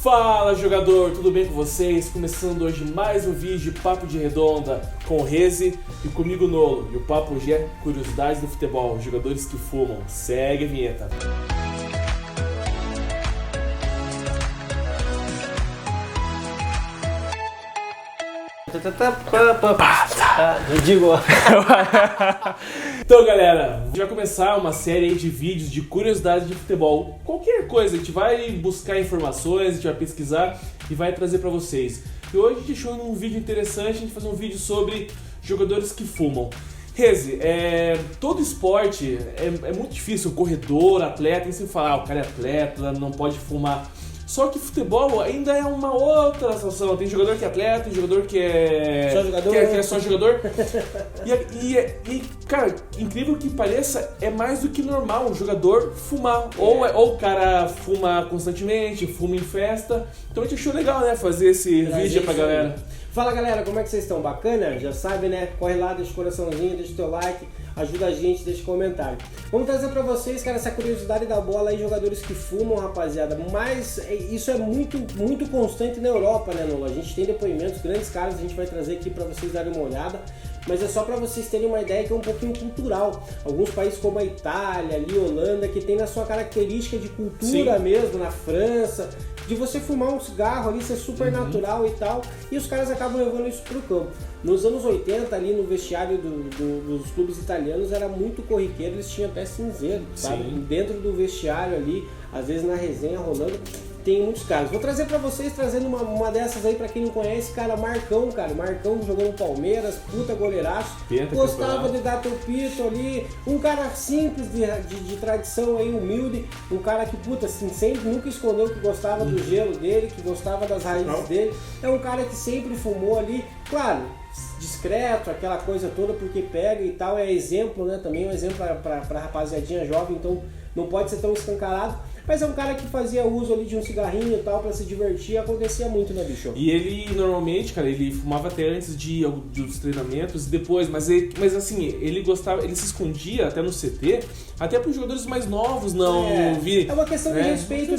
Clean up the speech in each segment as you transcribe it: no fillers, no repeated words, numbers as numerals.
Fala jogador, tudo bem com vocês? Começando hoje mais um vídeo de Papo de Redonda com o Reze e comigo Nolo. E o papo hoje é curiosidades do futebol, jogadores que fumam. Segue a vinheta. Eu digo. Então galera, a gente vai começar uma série aí de vídeos de curiosidades de futebol. Qualquer coisa, a gente vai buscar informações, a gente vai pesquisar e vai trazer pra vocês. E hoje a gente achou um vídeo interessante, a gente vai fazer um vídeo sobre jogadores que fumam. Reze, todo esporte é muito difícil, corredor, atleta, tem que falar, o cara é atleta, não pode fumar. Só que futebol ainda é uma outra situação. Tem jogador que é atleta, tem jogador que é só jogador, que é só jogador. E, cara, incrível que pareça, é mais do que normal um jogador fumar. Ou o cara fuma constantemente, fuma em festa. Então a gente achou legal, né, fazer esse vídeo pra galera. Fala galera, como é que vocês estão? Bacana? Já sabe, né? Corre lá, deixa o coraçãozinho, deixa o teu like, ajuda a gente, deixa o comentário. Vamos trazer pra vocês, cara, essa curiosidade da bola aí, jogadores que fumam, rapaziada. Mas isso é muito constante na Europa, né, Nolo? A gente tem depoimentos, grandes caras, a gente vai trazer aqui pra vocês darem uma olhada. Mas é só para vocês terem uma ideia que é um pouquinho cultural. Alguns países como a Itália, ali, Holanda, que tem na sua característica de cultura mesmo, na França, de você fumar um cigarro ali, ser super natural e tal, e os caras acabam levando isso pro campo. Nos anos 80, ali no vestiário dos clubes italianos, era muito corriqueiro, eles tinham até cinzeiro, sabe? Dentro do vestiário ali, às vezes na resenha rolando, tem muitos caras. Vou trazer pra vocês, trazendo uma dessas aí pra quem não conhece, cara, Marcão jogou no Palmeiras, puta goleiraço, gostava de dar teu pito ali, um cara simples, de tradição aí, humilde, um cara que, puta, assim, sempre, nunca escondeu que gostava do gelo dele, que gostava das raízes dele, é um cara que sempre fumou ali, claro, discreto, aquela coisa toda, porque pega e tal, é exemplo, né, também um exemplo pra rapaziadinha jovem, então não pode ser tão escancarado. Mas é um cara que fazia uso ali de um cigarrinho e tal pra se divertir, acontecia muito, né, bicho? E ele, normalmente, cara, ele fumava até antes dos treinamentos e depois, mas assim, ele gostava, ele se escondia até no CT, até para os jogadores mais novos não virem. É uma questão de respeito,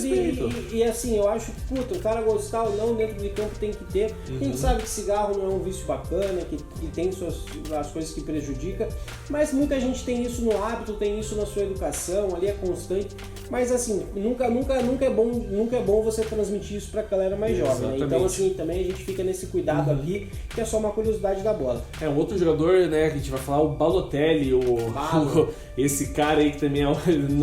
e assim, eu acho que, puta, o cara gostar ou não dentro de campo tem que ter. A gente sabe que cigarro não é um vício bacana, que tem as coisas que prejudicam, mas muita gente tem isso no hábito, tem isso na sua educação, ali é constante, mas assim, nunca é bom você transmitir isso pra galera mais jovem, né? Então assim, também a gente fica nesse cuidado aqui, que é só uma curiosidade da bola. É, um outro jogador, né, que a gente vai falar, o Balotelli, esse cara aí que também é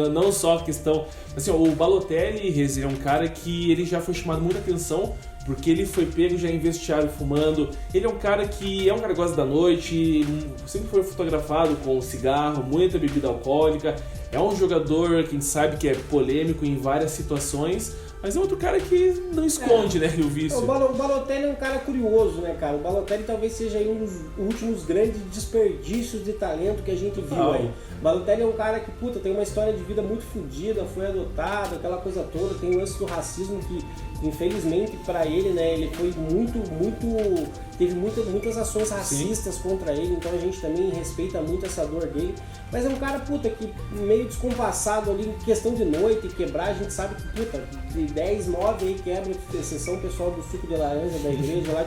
não só a questão, assim, o Balotelli é um cara que ele já foi chamado muita atenção, porque ele foi pego já em vestiário fumando. Ele é um cara que gosta da noite, sempre foi fotografado com cigarro, muita bebida alcoólica. É um jogador que a gente sabe que é polêmico em várias situações, mas é outro cara que não esconde, né, o vício. O Balotelli é um cara curioso, né, cara? O Balotelli talvez seja um dos últimos grandes desperdícios de talento que a gente viu aí. O Balotelli é um cara que, puta, tem uma história de vida muito fodida, foi adotado, aquela coisa toda, tem o lance do racismo que, infelizmente, pra ele, né, ele foi teve muitas ações racistas contra ele, então a gente também respeita muito essa dor dele. Mas é um cara, puta, que meio descompassado ali em questão de noite, quebrar, a gente sabe que, puta, de 10, 9 aí quebra, exceção o pessoal do suco de laranja da igreja lá,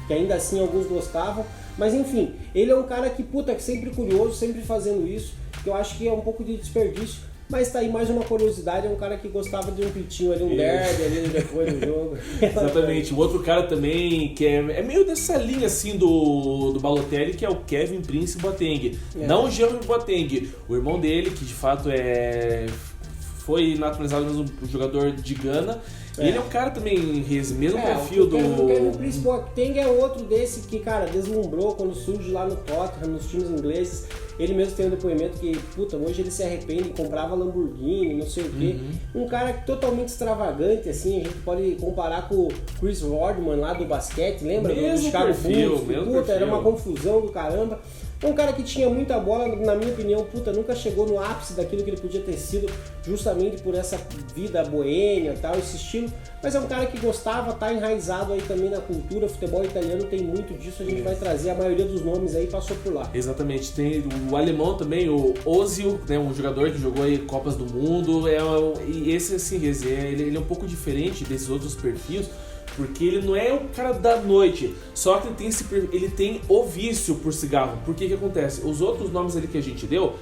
que ainda assim alguns gostavam. Mas enfim, ele é um cara que, puta, que sempre curioso, sempre fazendo isso, que eu acho que é um pouco de desperdício. Mas tá aí mais uma curiosidade, é um cara que gostava de um pitinho ali, um derby ali depois do jogo. Exatamente, um outro cara também que é meio dessa linha assim do Balotelli, que é o Kevin Prince Boateng. Não o Jean Boateng, o irmão dele, que de fato foi naturalizado mesmo um jogador de Gana. Ele é um cara também, mesmo perfil do... O Kevin Prince Boateng é outro desse que, cara, deslumbrou quando surge lá no Tottenham, nos times ingleses. Ele mesmo tem um depoimento que, puta, hoje ele se arrepende, comprava Lamborghini, não sei o quê. Um cara totalmente extravagante, assim, a gente pode comparar com o Chris Rodman lá do basquete, lembra? Mesmo do Chicago perfil, Bulls, puta, era uma confusão do caramba. Um cara que tinha muita bola, na minha opinião, nunca chegou no ápice daquilo que ele podia ter sido, justamente por essa vida boêmia, tal, esse estilo. Mas é um cara que gostava, tá enraizado aí também na cultura, o futebol italiano tem muito disso, a gente vai trazer, a maioria dos nomes aí passou por lá. Exatamente, tem o alemão também, o Ozil, né, um jogador que jogou aí Copas do Mundo, e esse assim, ele é um pouco diferente desses outros perfis, porque ele não é o cara da noite, só que ele tem o vício por cigarro. Por que acontece? Os outros nomes ali que a gente deu,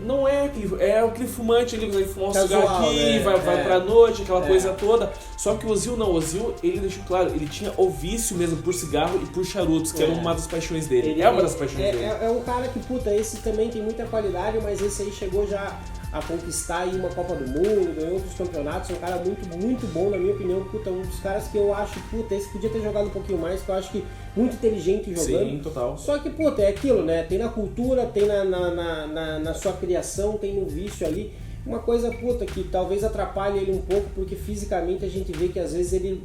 não é aquele fumante ali que vai fumar um cigarro aqui, né? vai pra noite, aquela coisa toda. Só que o Ozil não, o Ozil, ele deixou claro, ele tinha o vício mesmo por cigarro e por charutos, que era uma das paixões dele. Uma das paixões dele. É um cara que, esse também tem muita qualidade, mas esse aí chegou já a conquistar aí uma Copa do Mundo, ganhou outros campeonatos, é um cara muito, muito bom, na minha opinião, um dos caras que eu acho, esse podia ter jogado um pouquinho mais, que eu acho que muito inteligente jogando. Sim, total. Só que, é aquilo, né, tem na cultura, tem na sua criação, tem no vício ali, uma coisa, que talvez atrapalhe ele um pouco, porque fisicamente a gente vê que às vezes ele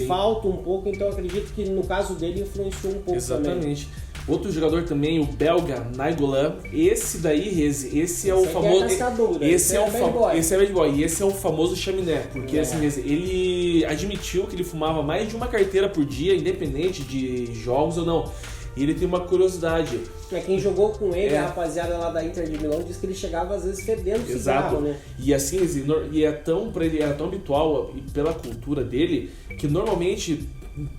falta um pouco, então eu acredito que no caso dele influenciou um pouco. Exatamente. Também. Outro jogador também, o belga Nainggolan, esse daí, Reze, esse é o famoso... Esse é bad boy. E esse é o famoso chaminé, porque assim, Reze, ele admitiu que ele fumava mais de uma carteira por dia, independente de jogos ou não. E ele tem uma curiosidade. Quem jogou com ele, a rapaziada lá da Inter de Milão, disse que ele chegava às vezes fedendo cigarro, né? E assim, pra ele era tão habitual, e pela cultura dele, que normalmente...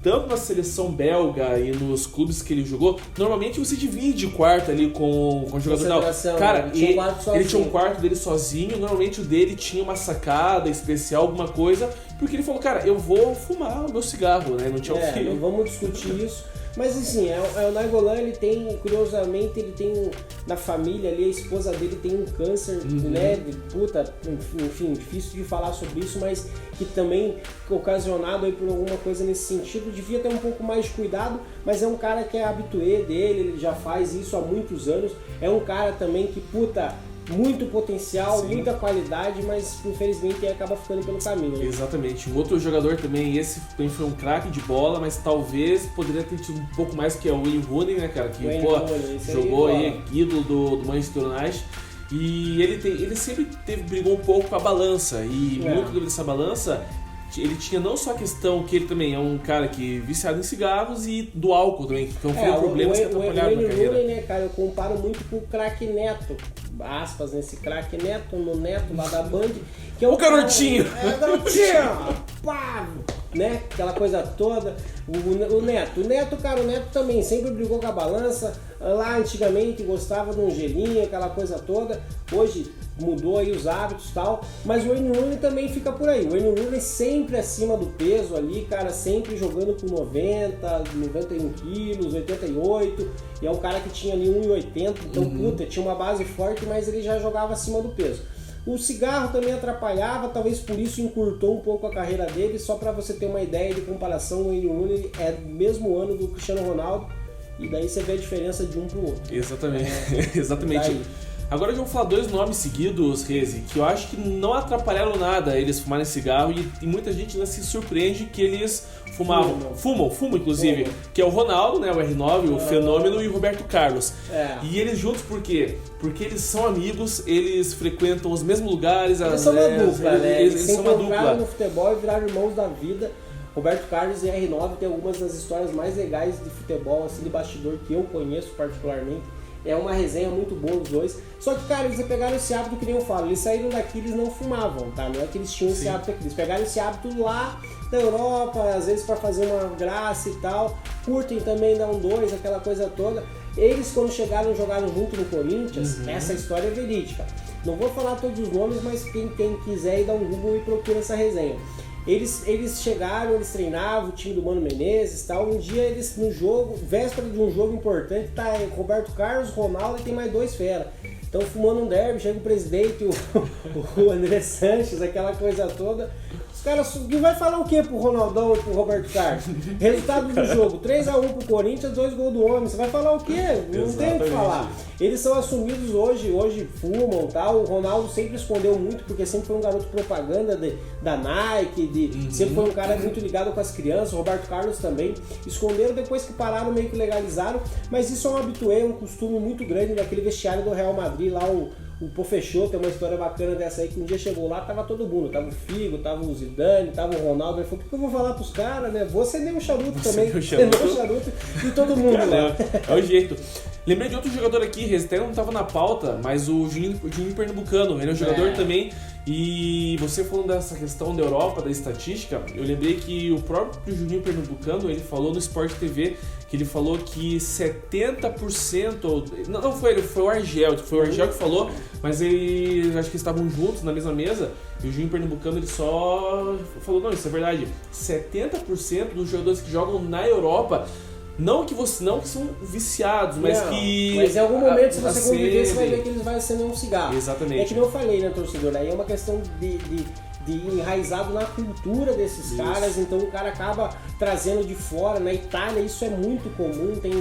Tanto na seleção belga e nos clubes que ele jogou, normalmente você divide o quarto ali com o jogador. Cara, ele tinha um quarto dele sozinho, normalmente o dele tinha uma sacada especial, alguma coisa, porque ele falou, cara, eu vou fumar o meu cigarro, né? Não tinha o que... Não vamos discutir isso. Mas assim, o Nainggolan, ele tem, curiosamente, na família ali, a esposa dele tem um câncer, né, enfim, difícil de falar sobre isso, mas que também ocasionado aí por alguma coisa nesse sentido, devia ter um pouco mais de cuidado, mas é um cara que é habitué dele, ele já faz isso há muitos anos, é um cara também que, muito potencial, muita qualidade, mas infelizmente acaba ficando pelo caminho. Né? Exatamente. Um outro jogador também, esse também foi um craque de bola, mas talvez poderia ter tido um pouco mais, que é o Wayne Rooney, né, cara? Que jogou aí, ídolo do Manchester United. E ele sempre brigou um pouco com a balança, e muito dessa balança, ele tinha não só a questão que ele também é um cara que viciado em cigarros e do álcool também, então foi problemas que atrapalharam na carreira. Rooney, né, cara, eu comparo muito com o craque Neto, aspas, nesse craque Neto, no Neto lá da Band, que é o garotinho! O garotinho! Pá! Né? Aquela coisa toda. O Neto, cara, o Neto também sempre brigou com a balança. Lá antigamente gostava de um gelinho, aquela coisa toda. Hoje mudou aí os hábitos e tal. Mas o Wayne Rooney também fica por aí. O Wayne Rooney sempre acima do peso ali, cara, sempre jogando com 90, 91 quilos, 88. E é um cara que tinha ali 1,80. Então, tinha uma base forte, mas ele já jogava acima do peso. O cigarro também atrapalhava, talvez por isso encurtou um pouco a carreira dele. Só para você ter uma ideia de comparação, o Wayne Rooney é do mesmo ano do Cristiano Ronaldo, e daí você vê a diferença de um pro outro. Exatamente, exatamente. Daí. Agora vamos falar dois nomes seguidos, Reze, que eu acho que não atrapalharam nada eles fumarem cigarro, e muita gente ainda se surpreende que eles fumam inclusive, que é o Ronaldo, né, o R9, o Fenômeno, e o Roberto Carlos. E eles juntos por quê? Porque eles são amigos, eles frequentam os mesmos lugares. Eles são uma dupla, né? Eles são uma dupla no futebol e viraram irmãos da vida. Roberto Carlos e R9 tem algumas das histórias mais legais de futebol, assim, de bastidor, que eu conheço particularmente. É uma resenha muito boa os dois. Só que, cara, eles pegaram esse hábito que nem eu falo. Eles saíram daqui, eles não fumavam, tá? Não é que eles tinham esse hábito aqui. Eles pegaram esse hábito lá da Europa, às vezes para fazer uma graça e tal. Curtem também, dá um dois, aquela coisa toda. Eles, quando jogaram junto no Corinthians, essa história é verídica. Não vou falar todos os nomes, mas quem quiser ir dar um Google e procura essa resenha. Eles chegaram, eles treinavam, o time do Mano Menezes e tal. Um dia eles, no jogo, véspera de um jogo importante, tá Roberto Carlos, Ronaldo e tem mais dois fera. Então fumando um derby, chega o presidente, o André Sanches, aquela coisa toda. Os caras vai falar o quê pro Ronaldão e pro Roberto Carlos? Resultado do jogo, 3-1 pro Corinthians, 2 gols do homem. Você vai falar o quê? Não tem o que falar. Eles são assumidos hoje fumam e tal. O Ronaldo sempre escondeu muito, porque sempre foi um garoto propaganda da Nike, sempre foi um cara muito ligado com as crianças. O Roberto Carlos também. Esconderam depois que pararam, meio que legalizaram. Mas isso é um habitué, um costume muito grande daquele vestiário do Real Madrid lá, o Pofechou, tem uma história bacana dessa aí, que um dia chegou lá, tava todo mundo, tava o Figo, tava o Zidane, tava o Ronaldo, ele falou, o que eu vou falar pros caras, né? Vou acender um charuto também, acender um charuto e todo mundo lá. É o jeito. Lembrei de outro jogador aqui, até não tava na pauta, mas o Juninho Pernambucano, ele é um jogador também, e você falando dessa questão da Europa, da estatística, eu lembrei que o próprio Juninho Pernambucano, ele falou no Sport TV, que ele falou que 70%, não foi ele, foi o Argel que falou, mas ele, acho que eles estavam juntos na mesma mesa, e o Juninho Pernambucano ele só falou, não, isso é verdade, 70% dos jogadores que jogam na Europa, não que são viciados, mas que... Mas em algum momento, se você conviver, você vai ver que eles vão acender um cigarro. Exatamente. É que eu falei, né, torcedor? Aí é uma questão de enraizado na cultura desses caras, então o cara acaba trazendo de fora. Na Itália isso é muito comum, tem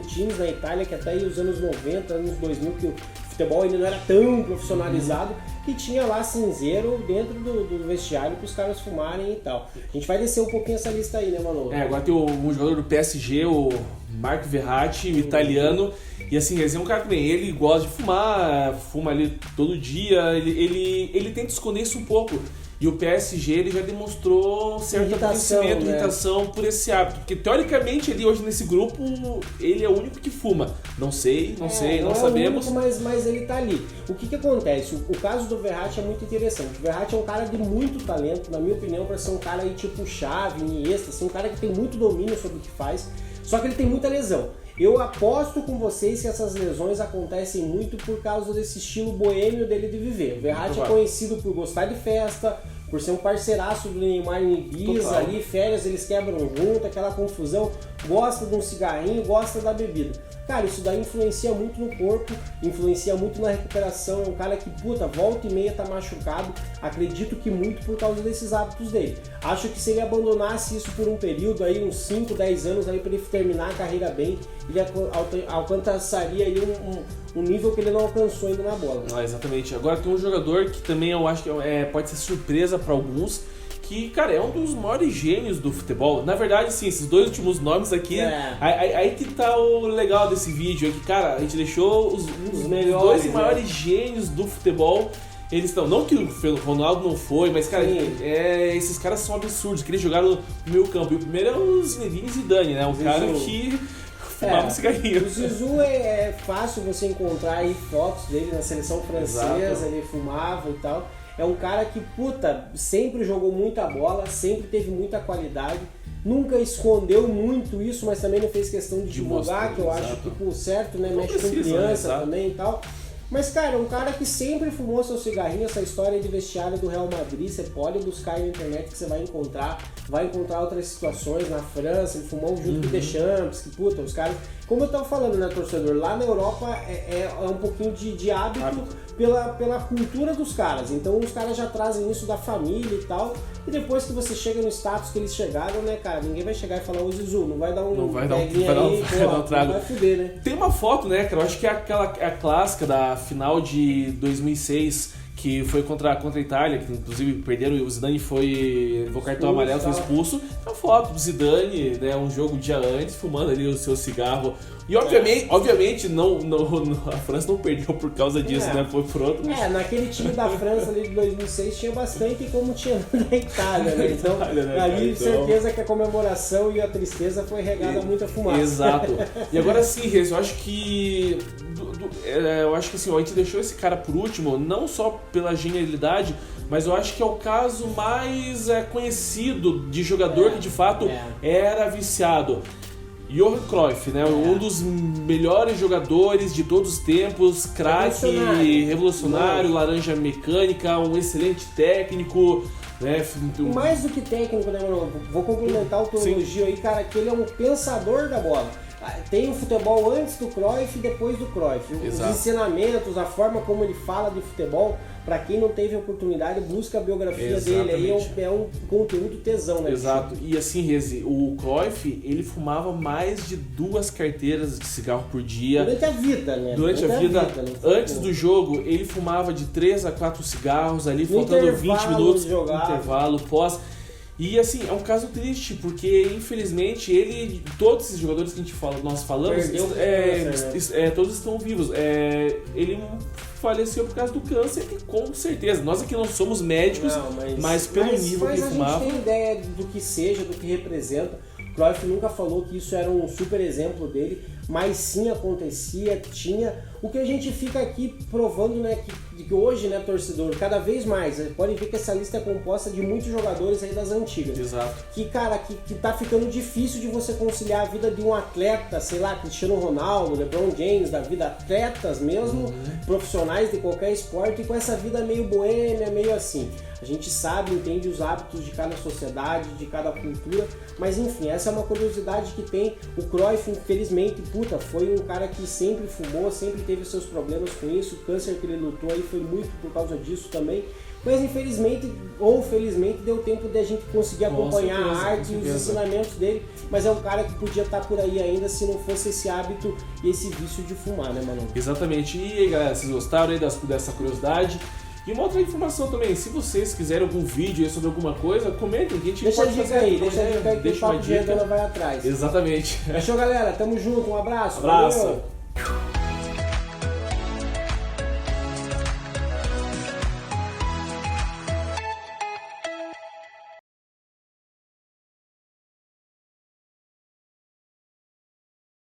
times na Itália que até aí os anos 90, anos 2000, que o futebol ainda não era tão profissionalizado, que tinha lá cinzeiro dentro do vestiário para os caras fumarem e tal. A gente vai descer um pouquinho essa lista aí, né, Manolo? Agora tem um jogador do PSG, o Marco Verratti, o italiano, e assim, ele é um cara que nem ele gosta de fumar, fuma ali todo dia, ele tenta esconder isso um pouco. E o PSG ele já demonstrou certo conhecimento, irritação por esse hábito. Porque teoricamente ele hoje nesse grupo, ele é o único que fuma. Não sei, não sabemos. O único, mas ele tá ali. O que acontece? O caso do Verratti é muito interessante. O Verratti é um cara de muito talento, na minha opinião, para ser um cara aí tipo Xavi, Iniesta, assim, um cara que tem muito domínio sobre o que faz, só que ele tem muita lesão. Eu aposto com vocês que essas lesões acontecem muito por causa desse estilo boêmio dele de viver. O Verratti é conhecido por gostar de festa, por ser um parceiraço do Neymar em Ibiza, ali, férias eles quebram junto, aquela confusão, gosta de um cigarrinho, gosta da bebida. Cara, isso daí influencia muito no corpo, influencia muito na recuperação, é um cara que, volta e meia tá machucado, acredito que muito por causa desses hábitos dele. Acho que se ele abandonasse isso por um período aí, uns 5, 10 anos aí, pra ele terminar a carreira bem, ele alcançaria aí um nível que ele não alcançou ainda na bola. Exatamente. Agora tem um jogador que também eu acho que pode ser surpresa para alguns, que, cara, é um dos maiores gênios do futebol. Na verdade, sim, esses dois últimos nomes aqui, aí que tá o legal desse vídeo, é que, cara, a gente deixou os dois maiores gênios do futebol. Eles estão, não que o Ronaldo não foi, mas, cara, esses caras são absurdos, que eles jogaram no meio campo. E o primeiro é o Zinedine Zidane, né? Um cara que fumava um cigarrinho. O Zizou é fácil você encontrar aí fotos dele na seleção francesa, ele fumava e tal. É um cara que, sempre jogou muita bola, sempre teve muita qualidade, nunca escondeu muito isso, mas também não fez questão de divulgar, que eu acho que, certo, né, mexe com criança também e tal. Mas, cara, um cara que sempre fumou seu cigarrinho, essa história de vestiário do Real Madrid, você pode buscar aí na internet que você vai encontrar outras situações na França, ele fumou junto com o Deschamps, que os caras... Como eu tava falando, né, torcedor, lá na Europa é um pouquinho de hábito pela cultura dos caras, então os caras já trazem isso da família e tal, e depois que você chega no status que eles chegaram, né, cara, ninguém vai chegar e falar, ô Zizu, não vai dar um trago. Vai fuder, né? Tem uma foto, né, cara, eu acho que é a clássica da final de 2006, que foi contra a Itália, que inclusive perderam, o Zidane levou cartão amarelo, foi expulso. É uma foto do Zidane, né, um jogo um dia antes, fumando ali o seu cigarro. E obviamente a França não perdeu por causa disso, né? Foi por outro. Naquele time da França ali de 2006 tinha bastante, como tinha na Itália, né? Então, ali certeza que a comemoração e a tristeza foi regada a muita fumaça. Exato. E agora sim, Rez, eu acho que assim, a gente deixou esse cara por último, não só pela genialidade, mas eu acho que é o caso mais conhecido de jogador que de fato era viciado. Johan Cruyff, né? Um dos melhores jogadores de todos os tempos, craque, revolucionário, laranja mecânica, um excelente técnico, né? Mais do que técnico, né, mano? Vou complementar o teu elogio aí, cara, que ele é um pensador da bola. Tem o futebol antes do Cruyff e depois do Cruyff. Os ensinamentos, a forma como ele fala de futebol, Pra quem não teve a oportunidade, busca a biografia dele, aí é um conteúdo tesão, né? Exato, e assim, Rezi, o Cruyff, ele fumava mais de 2 carteiras de cigarro por dia. Durante a vida, né? Durante a vida, antes do jogo, ele fumava de 3 a 4 cigarros ali, faltando 20 minutos no intervalo, pós. E assim, é um caso triste, porque infelizmente todos esses jogadores que nós falamos, todos estão vivos. Ele faleceu por causa do câncer e com certeza, nós aqui não somos médicos, mas pelo nível que ele fumava... a gente tem ideia do que seja, do que representa. Cruyff nunca falou que isso era um super exemplo dele, mas sim acontecia, tinha. O que a gente fica aqui provando, né, que hoje, né, torcedor, cada vez mais, podem ver que essa lista é composta de muitos jogadores aí das antigas. Exato. Que, cara, que tá ficando difícil de você conciliar a vida de um atleta, sei lá, Cristiano Ronaldo, LeBron James, da vida, atletas mesmo, profissionais de qualquer esporte, e com essa vida meio boêmia, meio assim. A gente sabe, entende os hábitos de cada sociedade, de cada cultura, mas enfim, essa é uma curiosidade que tem. O Cruyff, infelizmente, foi um cara que sempre fumou, sempre teve seus problemas com isso, o câncer que ele lutou aí foi muito por causa disso também, mas infelizmente, ou felizmente, deu tempo de a gente conseguir acompanhar a arte e os ensinamentos dele, mas é um cara que podia estar por aí ainda se não fosse esse hábito e esse vício de fumar, né, mano? Exatamente, e aí galera, vocês gostaram aí dessa curiosidade? E uma outra informação também, se vocês quiserem algum vídeo aí sobre alguma coisa, comentem que a gente pode fazer. Deixa a dica aí que o Papo de Redonda vai atrás. Exatamente. Fechou, galera? Tamo junto, um abraço. Abraço. Valeu.